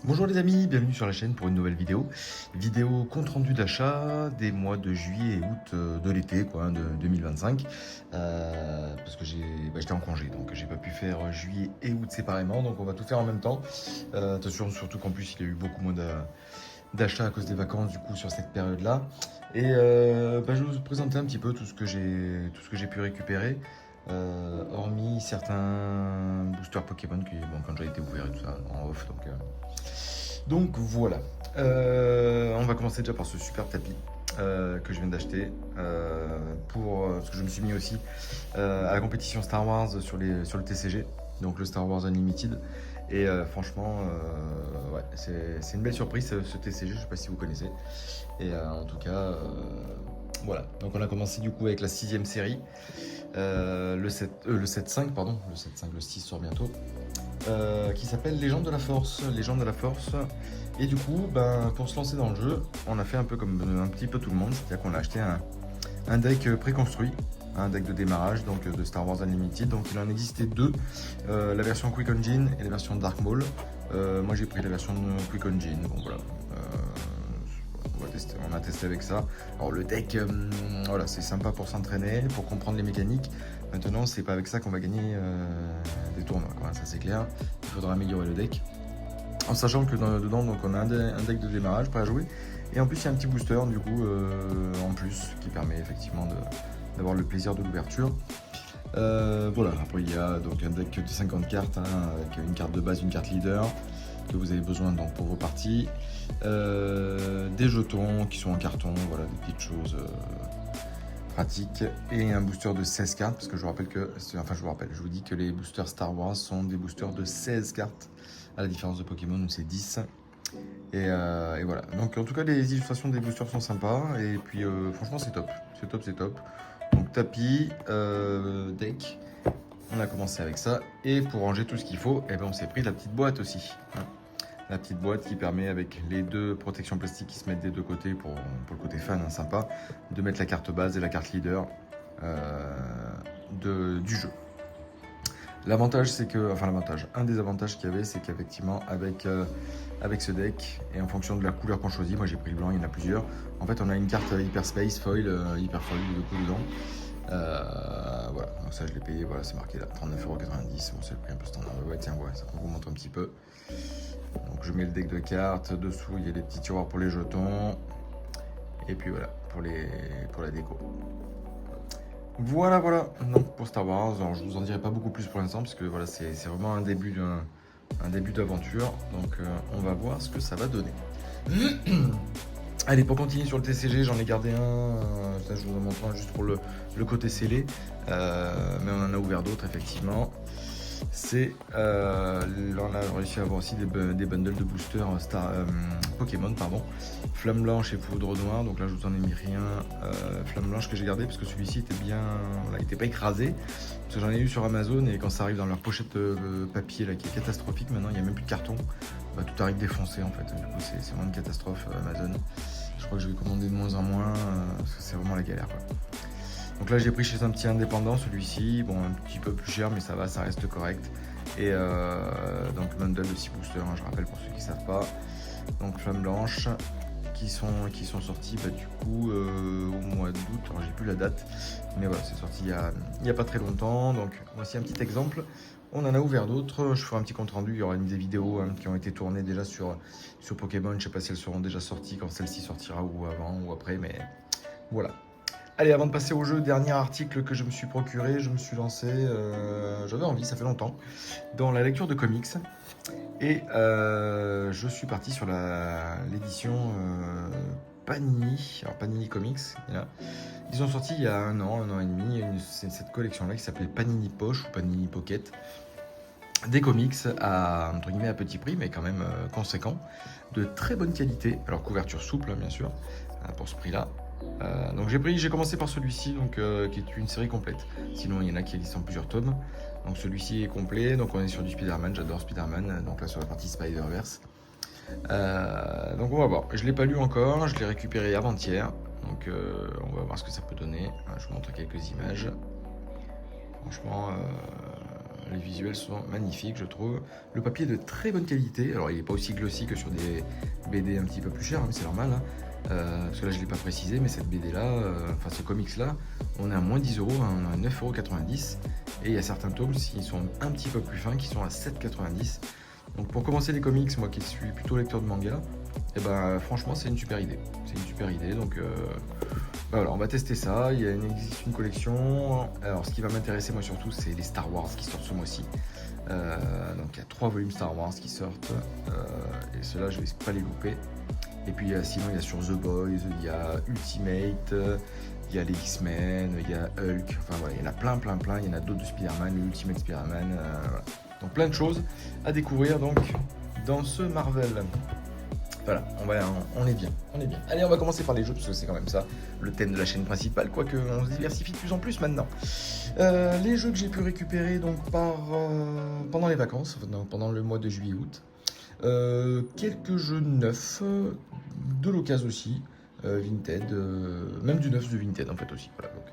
Bonjour les amis, bienvenue sur la chaîne pour une nouvelle vidéo. Vidéo compte rendu d'achat des mois de juillet et août de l'été quoi, de 2025. Parce que j'étais en congé, donc j'ai pas pu faire juillet et août séparément, donc on va tout faire en même temps. Attention, surtout qu'en plus il y a eu beaucoup moins d'achats à cause des vacances du coup sur cette période-là. Et je vais vous présenter un petit peu tout ce que j'ai pu récupérer. Hormis certains boosters Pokémon qui, bon, quand j'ai été ouvert et tout ça en off, donc voilà. On va commencer déjà par ce super tapis que je viens d'acheter parce que je me suis mis aussi à la compétition Star Wars sur le TCG, donc le Star Wars Unlimited. Et franchement, ouais, c'est une belle surprise ce TCG, je sais pas si vous connaissez. Et en tout cas, voilà. Donc on a commencé du coup avec la 6ème série, le 7.5, pardon, le 7.5, le 6 sort bientôt. Qui s'appelle Légende de la Force. Légende de la Force. Et du coup, pour se lancer dans le jeu, on a fait un peu comme un petit peu tout le monde, c'est-à-dire qu'on a acheté un deck préconstruit, un deck de démarrage donc de Star Wars Unlimited. Donc il en existait deux, la version Quick Engine et la version Dark Maul. Moi j'ai pris la version Quick Engine. Bon voilà. On a testé avec ça. Alors le deck, voilà, c'est sympa pour s'entraîner, pour comprendre les mécaniques. Maintenant, c'est pas avec ça qu'on va gagner des tournois, quoi. Ça c'est clair. Il faudra améliorer le deck. En sachant que dedans, donc, on a un deck de démarrage prêt à jouer. Et en plus, il y a un petit booster, du coup, en plus, qui permet effectivement d'avoir le plaisir de l'ouverture. Voilà, après il y a donc un deck de 50 cartes, avec une carte de base, une carte leader que vous avez besoin donc pour vos parties, des jetons qui sont en carton, voilà, des petites choses pratiques, et un booster de 16 cartes, parce que je vous dis que les boosters Star Wars sont des boosters de 16 cartes, à la différence de Pokémon où c'est 10. Et voilà, donc en tout cas les illustrations des boosters sont sympas, et puis franchement c'est top, c'est top. Donc tapis, deck, on a commencé avec ça, et pour ranger tout ce qu'il faut, on s'est pris la petite boîte aussi. La petite boîte qui permet, avec les deux protections plastiques qui se mettent des deux côtés pour le côté fan, sympa, de mettre la carte base et la carte leader du jeu. L'avantage, c'est que, un des avantages qu'il y avait, c'est qu'effectivement, avec ce deck, et en fonction de la couleur qu'on choisit, moi j'ai pris le blanc, il y en a plusieurs, en fait on a une carte Hyperspace foil, hyper foil de coup dedans. Voilà, donc ça je l'ai payé, voilà, c'est marqué là, 39,90€, bon c'est le prix un peu standard, ouais tiens, ouais, ça vous montre un petit peu. Donc je mets le deck de cartes, dessous il y a des petits tiroirs pour les jetons, et puis voilà, pour la déco. Voilà, donc pour Star Wars, alors je vous en dirai pas beaucoup plus pour l'instant, parce que voilà, c'est vraiment un début d'aventure, donc on va voir ce que ça va donner. Allez, pour continuer sur le TCG, j'en ai gardé un, ça je vous en montre un juste pour le côté scellé, mais on en a ouvert d'autres effectivement. On a réussi à avoir aussi des bundles de boosters Pokémon, pardon. Flamme blanche et foudre noire, donc là je vous en ai mis rien. Flamme blanche que j'ai gardé parce que celui-ci était bien, voilà, il était pas écrasé. Parce que j'en ai eu sur Amazon, et quand ça arrive dans leur pochette papier là, qui est catastrophique, maintenant il n'y a même plus de carton, tout arrive défoncé en fait. Du coup c'est vraiment une catastrophe Amazon. Je crois que je vais commander de moins en moins parce que c'est vraiment la galère, quoi. Donc là j'ai pris chez un petit indépendant celui-ci, bon un petit peu plus cher mais ça va, ça reste correct. Et donc bundle de 6 boosters, je rappelle pour ceux qui ne savent pas. Donc flamme blanche qui sont sortis du coup au mois d'août, alors j'ai plus la date, mais voilà c'est sorti il y a pas très longtemps. Donc voici un petit exemple. On en a ouvert d'autres, je ferai un petit compte rendu, il y aura des vidéos qui ont été tournées déjà sur Pokémon, je sais pas si elles seront déjà sorties quand celle-ci sortira ou avant ou après, mais voilà. Allez, avant de passer au jeu, dernier article que je me suis procuré, je me suis lancé, j'avais envie, ça fait longtemps, dans la lecture de comics. Et je suis parti sur l'édition Panini, alors Panini Comics. Là. Ils ont sorti il y a un an et demi, cette collection-là qui s'appelait Panini Poche ou Panini Pocket. Des comics entre guillemets à petit prix, mais quand même conséquent, de très bonne qualité. Alors couverture souple, bien sûr, pour ce prix-là. Donc j'ai commencé par celui-ci, qui est une série complète. Sinon il y en a qui existent en plusieurs tomes. Donc celui-ci est complet. Donc on est sur du Spider-Man, j'adore Spider-Man. Donc là sur la partie Spider-Verse. Donc on va voir. Je l'ai pas lu encore, je l'ai récupéré avant-hier. Donc on va voir ce que ça peut donner. Je vous montre quelques images. Franchement, les visuels sont magnifiques, je trouve. Le papier est de très bonne qualité. Alors, il n'est pas aussi glossy que sur des BD un petit peu plus chers, mais c'est normal. Hein. Parce que là, je ne l'ai pas précisé, mais cette BD-là, enfin ce comics-là, on est à moins 10 euros, on est à 9,90 €. Et il y a certains tomes, qui sont un petit peu plus fins, qui sont à 7,90 €. Donc, pour commencer les comics, moi qui suis plutôt lecteur de manga, et ben, franchement, c'est une super idée. C'est une super idée, donc voilà, on va tester ça. Il existe une collection. Alors, ce qui va m'intéresser, moi, surtout, c'est les Star Wars qui sortent ce mois-ci. Donc, il y a 3 volumes Star Wars qui sortent. Et ceux-là, je ne vais pas les louper. Et puis, sinon, il y a sur The Boys, il y a Ultimate, il y a les X-Men, il y a Hulk. Enfin, voilà, il y en a plein. Il y en a d'autres de Spider-Man, le Ultimate Spider-Man. Voilà. Donc, plein de choses à découvrir, donc, dans ce Marvel. Voilà, on est bien. Allez, on va commencer par les jeux, parce que c'est quand même ça, le thème de la chaîne principale, quoique on se diversifie de plus en plus maintenant. Les jeux que j'ai pu récupérer donc pendant les vacances, pendant le mois de juillet-août. Quelques jeux neufs, de l'occasion aussi, Vinted, même du neuf de Vinted en fait aussi. Voilà, donc.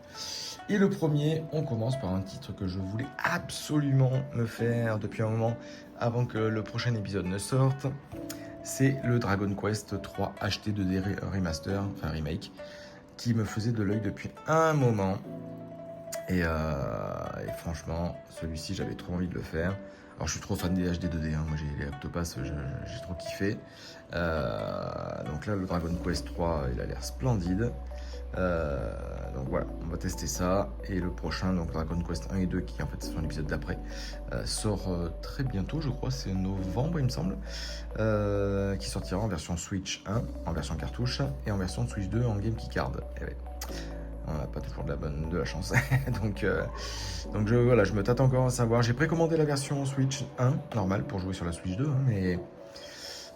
Et le premier, on commence par un titre que je voulais absolument me faire depuis un moment, avant que le prochain épisode ne sorte. C'est le Dragon Quest 3 HD2D Remaster, enfin remake, qui me faisait de l'œil depuis un moment. Et franchement, celui-ci, j'avais trop envie de le faire. Alors, je suis trop fan des HD2D, hein. Moi j'ai les Octopass, j'ai trop kiffé. Donc là, le Dragon Quest 3, il a l'air splendide. Donc voilà, on va tester ça. Et le prochain, donc Dragon Quest 1 et 2, qui en fait sont l'épisode d'après, sort très bientôt, je crois, c'est novembre, il me semble, qui sortira en version Switch 1, en version cartouche, et en version Switch 2 en Game Keycard. Et ouais. On n'a pas toujours de la chance. donc voilà, je me tâte encore à savoir. J'ai précommandé la version Switch 1, normale, pour jouer sur la Switch 2, hein, mais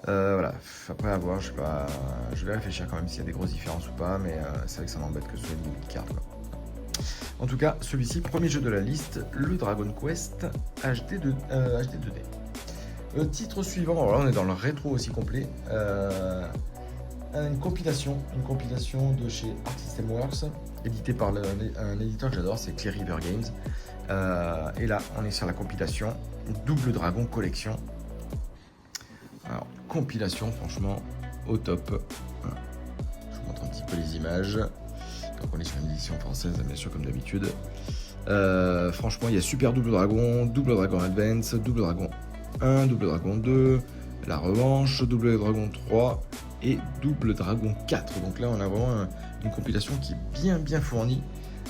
voilà, après à voir, je sais pas, je vais réfléchir quand même s'il y a des grosses différences ou pas, mais c'est vrai que ça m'embête que ce soit une carte, quoi. En tout cas, celui-ci, premier jeu de la liste, le Dragon Quest HD2D. Titre suivant, alors là on est dans le rétro aussi complet. Une compilation de chez Arc System Works, édité par un éditeur que j'adore, c'est Clear River Games. Et là, on est sur la compilation Double Dragon Collection. Alors, compilation, franchement, au top. Je vous montre un petit peu les images. Donc, on est sur une édition française, bien sûr, comme d'habitude. Franchement, il y a Super Double Dragon Advance, Double Dragon 1, Double Dragon 2, La Revanche, Double Dragon 3 et Double Dragon 4. Donc là, on a vraiment une compilation qui est bien fournie,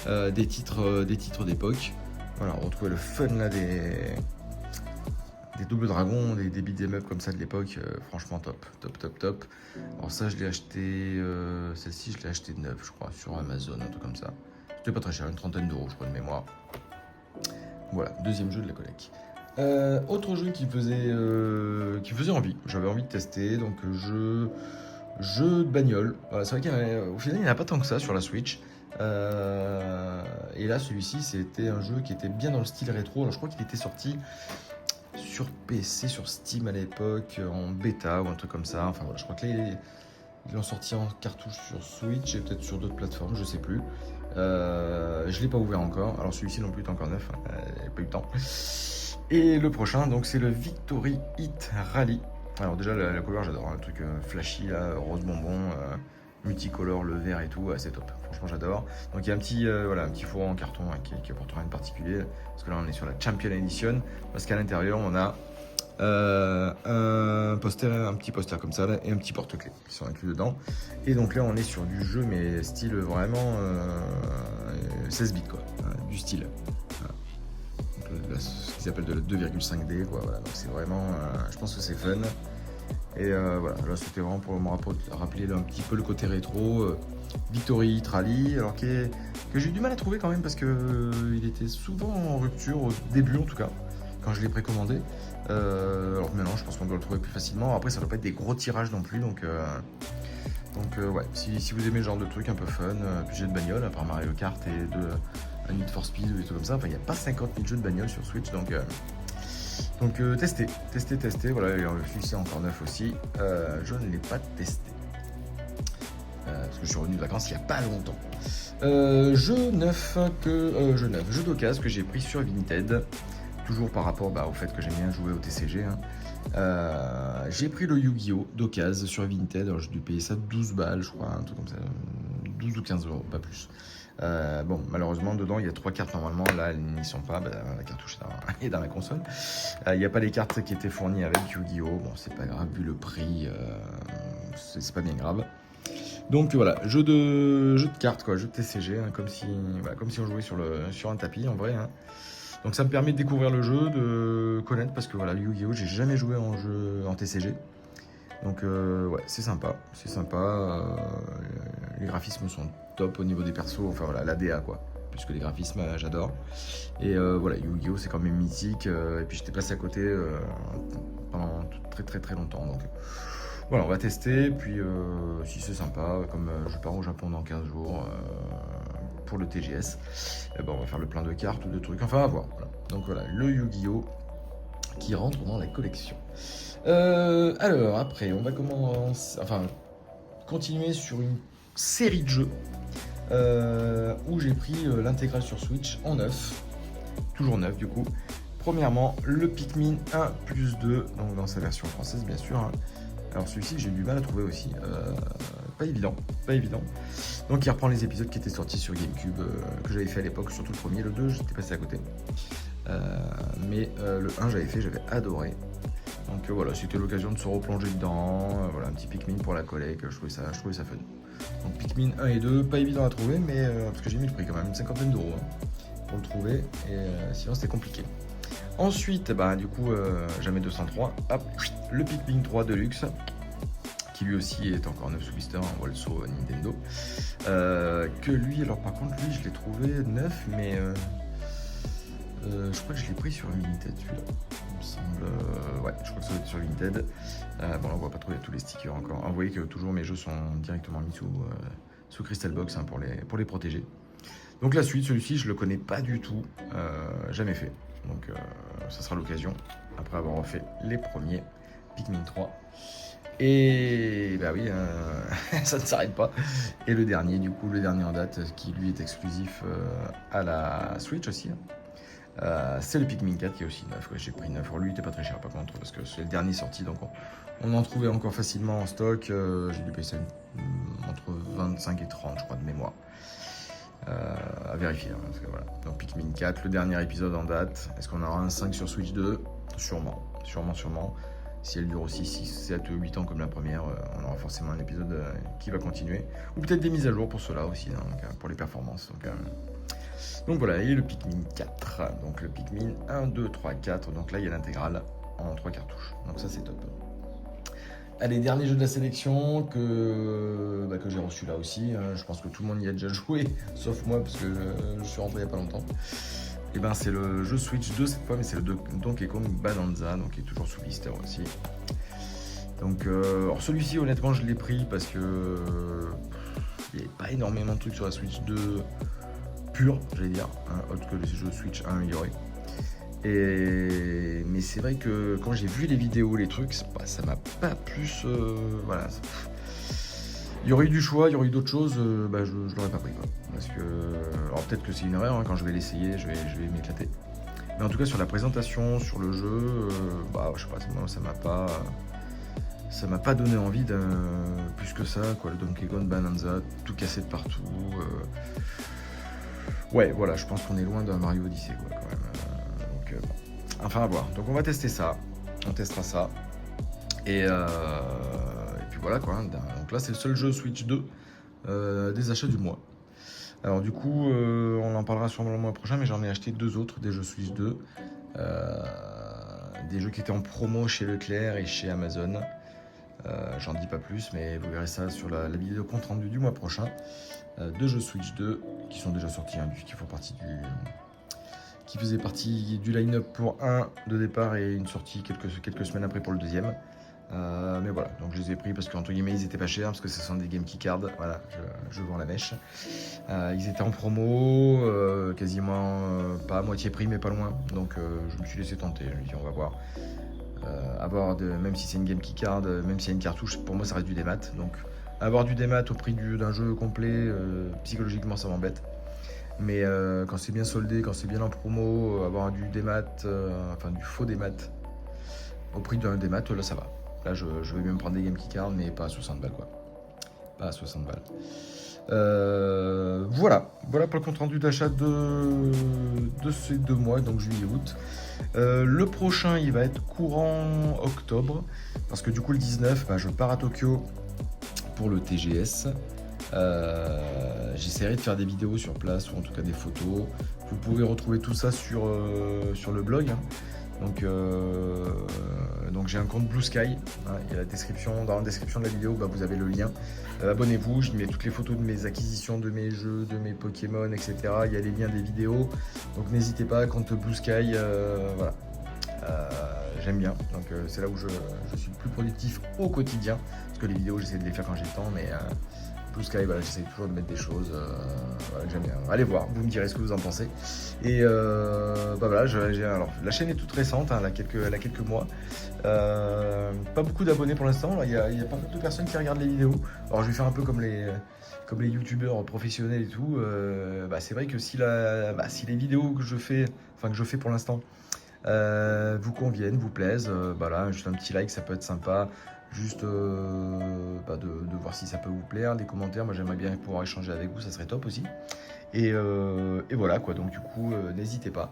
des titres d'époque. Voilà, on retrouve le fun là des Double Dragon, des beat'em up comme ça de l'époque. Franchement top. Alors ça, je l'ai acheté, celle-ci, je l'ai acheté neuve, je crois, sur Amazon, un truc comme ça. C'était pas très cher, une 30aine d'euros, je crois, de mémoire. Voilà, deuxième jeu de la collecte. Autre jeu qui faisait envie, j'avais envie de tester, donc jeu de bagnole. Voilà, c'est vrai qu'au final il n'y en a pas tant que ça sur la Switch. Et là celui-ci c'était un jeu qui était bien dans le style rétro. Alors je crois qu'il était sorti sur PC, sur Steam à l'époque, en bêta ou un truc comme ça. Enfin voilà, je crois que là ils l'ont sorti en cartouche sur Switch et peut-être sur d'autres plateformes, je sais plus. Je l'ai pas ouvert encore. Alors celui-ci non plus est encore neuf, j'ai pas eu le temps. Et le prochain, donc c'est le Victory Hit Rally. Alors déjà la couleur, j'adore, un truc flashy là, rose bonbon, multicolore, le vert et tout, c'est top. Franchement, j'adore. Donc il y a un petit fourreau en carton qui apporte rien de particulier, parce que là on est sur la Champion Edition, parce qu'à l'intérieur on a un petit poster comme ça là, et un petit porte-clés qui sont inclus dedans. Et donc là on est sur du jeu mais style vraiment 16 bits quoi, du style. Ce qu'ils appellent de la 2,5D quoi, voilà. Donc c'est vraiment, je pense que c'est fun. Et voilà, là c'était vraiment pour me rappeler un petit peu le côté rétro. Victory Hit Rally, alors que j'ai eu du mal à trouver quand même parce que il était souvent en rupture au début en tout cas, quand je l'ai précommandé. Alors maintenant je pense qu'on doit le trouver plus facilement. Après ça doit pas être des gros tirages non plus, donc ouais, si vous aimez ce genre de truc un peu fun, puis jeux de bagnole, à part Mario Kart et Need for Speed ou des trucs comme ça, enfin il n'y a pas 50 000 jeux de bagnole sur Switch, donc testez, voilà, celui-ci est encore neuf aussi, je ne l'ai pas testé, parce que je suis revenu de vacances il n'y a pas longtemps. Jeu d'occasion que j'ai pris sur Vinted, toujours par rapport au fait que j'aime bien jouer au TCG. J'ai pris le Yu-Gi-Oh! D'occasion sur Vinted. Alors j'ai dû payer ça 12 balles, je crois, un truc comme ça. 12 ou 15 euros, pas plus. Bon, malheureusement, dedans, il y a 3 cartes normalement. Là, elles n'y sont pas. La cartouche est dans la console. Il n'y a pas les cartes qui étaient fournies avec Yu-Gi-Oh! Bon, c'est pas grave, vu le prix, c'est pas bien grave. Donc voilà, jeu de cartes, quoi, jeu de TCG, comme si on jouait sur un tapis en vrai. Donc ça me permet de découvrir le jeu, de connaître, parce que voilà, Yu-Gi-Oh! J'ai jamais joué en TCG. Donc ouais, c'est sympa. Les graphismes sont top au niveau des persos, enfin voilà, la DA quoi. Puisque les graphismes, j'adore. Et voilà, Yu-Gi-Oh! C'est quand même mythique. Et puis j'étais passé à côté pendant très très très longtemps. Donc voilà, on va tester. Puis si c'est sympa, comme je pars au Japon dans 15 jours pour le TGS, on va faire le plein de cartes ou de trucs. Enfin, à voir. Voilà. Donc voilà, le Yu-Gi-Oh! Qui rentre dans la collection. Alors, après, on va continuer sur une série de jeux où j'ai pris l'intégrale sur Switch en neuf. Toujours neuf, du coup. Premièrement, le Pikmin 1+2, donc dans sa version française, bien sûr. Alors, celui-ci, j'ai eu du mal à trouver aussi. Pas évident. Donc, il reprend les épisodes qui étaient sortis sur GameCube, que j'avais fait à l'époque, surtout le premier. Le 2, j'étais passé à côté. Mais le 1 j'avais adoré. Donc voilà, c'était l'occasion de se replonger dedans. Voilà, un petit Pikmin pour la collecte, je trouvais ça fun. Donc Pikmin 1 et 2, pas évident à trouver, mais parce que j'ai mis le prix quand même, une cinquantaine d'euros pour le trouver, et sinon c'était compliqué. Ensuite, du coup, jamais 203, hop, le Pikmin 3 Deluxe, qui lui aussi est encore neuf sous blister, un Wolso Nintendo. Que lui, alors par contre, lui je l'ai trouvé neuf, mais je crois que je l'ai pris sur Vinted celui-là. Il me semble. Ouais, je crois que ça va être sur Vinted. Bon, là, on voit pas trop, il y a tous les stickers encore. Vous voyez que toujours mes jeux sont directement mis sous Crystal Box pour les protéger. Donc la suite, celui-ci, je le connais pas du tout. Jamais fait. Donc ça sera l'occasion, après avoir refait les premiers Pikmin 3. Et oui, ça ne s'arrête pas. Et le dernier, du coup, le dernier en date, qui lui est exclusif à la Switch aussi. C'est le Pikmin 4 qui est aussi neuf. J'ai pris 9. Lui, il était pas très cher par contre, parce que c'est le dernier sorti, donc on en trouvait encore facilement en stock. J'ai dû payer ça entre 25 et 30, je crois, de mémoire. À vérifier. Parce que, voilà. Donc Pikmin 4, le dernier épisode en date. Est-ce qu'on aura un 5 sur Switch 2 ? Sûrement. Si elle dure aussi 6, 7, 8 ans comme la première, on aura forcément un épisode qui va continuer. Ou peut-être des mises à jour pour cela aussi, pour les performances. Donc voilà, et le Pikmin 4. Donc le Pikmin 1, 2, 3, 4. Donc là, il y a l'intégrale en 3 cartouches. Donc ça, c'est top. Allez, dernier jeu de la sélection que j'ai reçu là aussi. Je pense que tout le monde y a déjà joué, sauf moi, parce que je suis rentré il n'y a pas longtemps. Et c'est le jeu Switch 2 cette fois, mais c'est le Donkey Kong Bonanza, donc qui est toujours sous blister aussi. Donc alors celui-ci, honnêtement, je l'ai pris parce que il n'y avait pas énormément de trucs sur la Switch 2 pur, j'allais dire, autre que les jeux Switch 1 améliorés. Mais c'est vrai que quand j'ai vu les vidéos, les trucs, ça m'a pas plus... voilà. Il y aurait eu du choix, il y aurait eu d'autres choses, je l'aurais pas pris, quoi. Parce que... Alors peut-être que c'est une erreur, quand je vais l'essayer, je vais m'éclater. Mais en tout cas, sur la présentation, sur le jeu, je sais pas, moi, ça m'a pas donné envie de plus que ça, quoi. Le Donkey Kong Bonanza, tout cassé de partout. Ouais, voilà, je pense qu'on est loin d'un Mario Odyssey, quoi, quand même. Enfin, à voir. Donc on va tester ça. On testera ça. Et puis voilà, quoi. Donc là, c'est le seul jeu Switch 2 des achats du mois. Alors du coup, on en parlera sûrement le mois prochain, mais j'en ai acheté 2 autres, des jeux Switch 2. Des jeux qui étaient en promo chez Leclerc et chez Amazon. J'en dis pas plus, mais vous verrez ça sur la vidéo compte rendu du mois prochain. 2 jeux Switch 2 qui sont déjà sortis, qui faisaient partie du line-up pour un de départ et une sortie quelques semaines après pour le deuxième. Mais voilà, donc je les ai pris parce qu'entre guillemets ils étaient pas chers, parce que ce sont des Game Key Cards, voilà, je vends la mèche. Ils étaient en promo, quasiment pas à moitié prix mais pas loin, donc je me suis laissé tenter, je me suis dit on va voir. Même si c'est une Game Key Card, même s'il y a une cartouche, pour moi ça reste du démat, donc avoir du démat au prix d'un jeu complet, psychologiquement ça m'embête. Mais quand c'est bien soldé, quand c'est bien en promo, avoir du démat, enfin du faux démat au prix d'un démat, là ça va. Là je vais même prendre des game keycards, mais pas à 60 balles quoi. Pas à 60 balles. Voilà pour le compte rendu d'achat de ces 2 mois, donc juillet-août. Le prochain, il va être courant octobre, parce que du coup le 19, je pars à Tokyo pour le TGS. J'essaierai de faire des vidéos sur place, ou en tout cas des photos. Vous pouvez retrouver tout ça sur le blog. Hein. Donc j'ai un compte Blue Sky, hein, il y a dans la description de la vidéo, vous avez le lien. Abonnez-vous, je mets toutes les photos de mes acquisitions, de mes jeux, de mes Pokémon, etc. Il y a les liens des vidéos, donc n'hésitez pas, compte Blue Sky, voilà. J'aime bien, donc c'est là où je suis le plus productif au quotidien, parce que les vidéos j'essaie de les faire quand j'ai le temps, mais Blue Sky, voilà, j'essaie toujours de mettre des choses voilà, que j'aime bien. Allez voir, vous me direz ce que vous en pensez. Et voilà, alors, la chaîne est toute récente, hein, elle a quelques mois. Pas beaucoup d'abonnés pour l'instant, il y a pas beaucoup de personnes qui regardent les vidéos. Alors je vais faire un peu comme les youtubeurs professionnels et tout. C'est vrai que si les vidéos que je fais pour l'instant, vous conviennent, vous plaisent, voilà, juste un petit like, ça peut être sympa. Juste de voir si ça peut vous plaire, des commentaires, moi j'aimerais bien pouvoir échanger avec vous, ça serait top aussi. Et voilà quoi, donc du coup n'hésitez pas,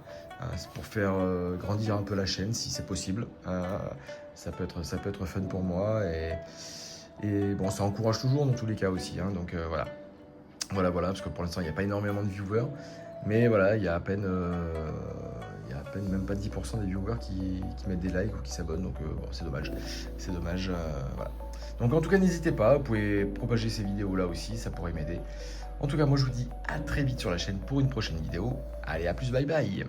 c'est pour faire grandir un peu la chaîne si c'est possible. Ça peut être fun pour moi et bon, ça encourage toujours dans tous les cas aussi, hein, donc voilà, parce que pour l'instant il n'y a pas énormément de viewers, mais voilà, il y a à peine même pas 10% des viewers qui mettent des likes ou qui s'abonnent, donc bon, c'est dommage, voilà. Donc en tout cas n'hésitez pas, vous pouvez propager ces vidéos là aussi, ça pourrait m'aider. En tout cas moi je vous dis à très vite sur la chaîne pour une prochaine vidéo. Allez, à plus, bye bye.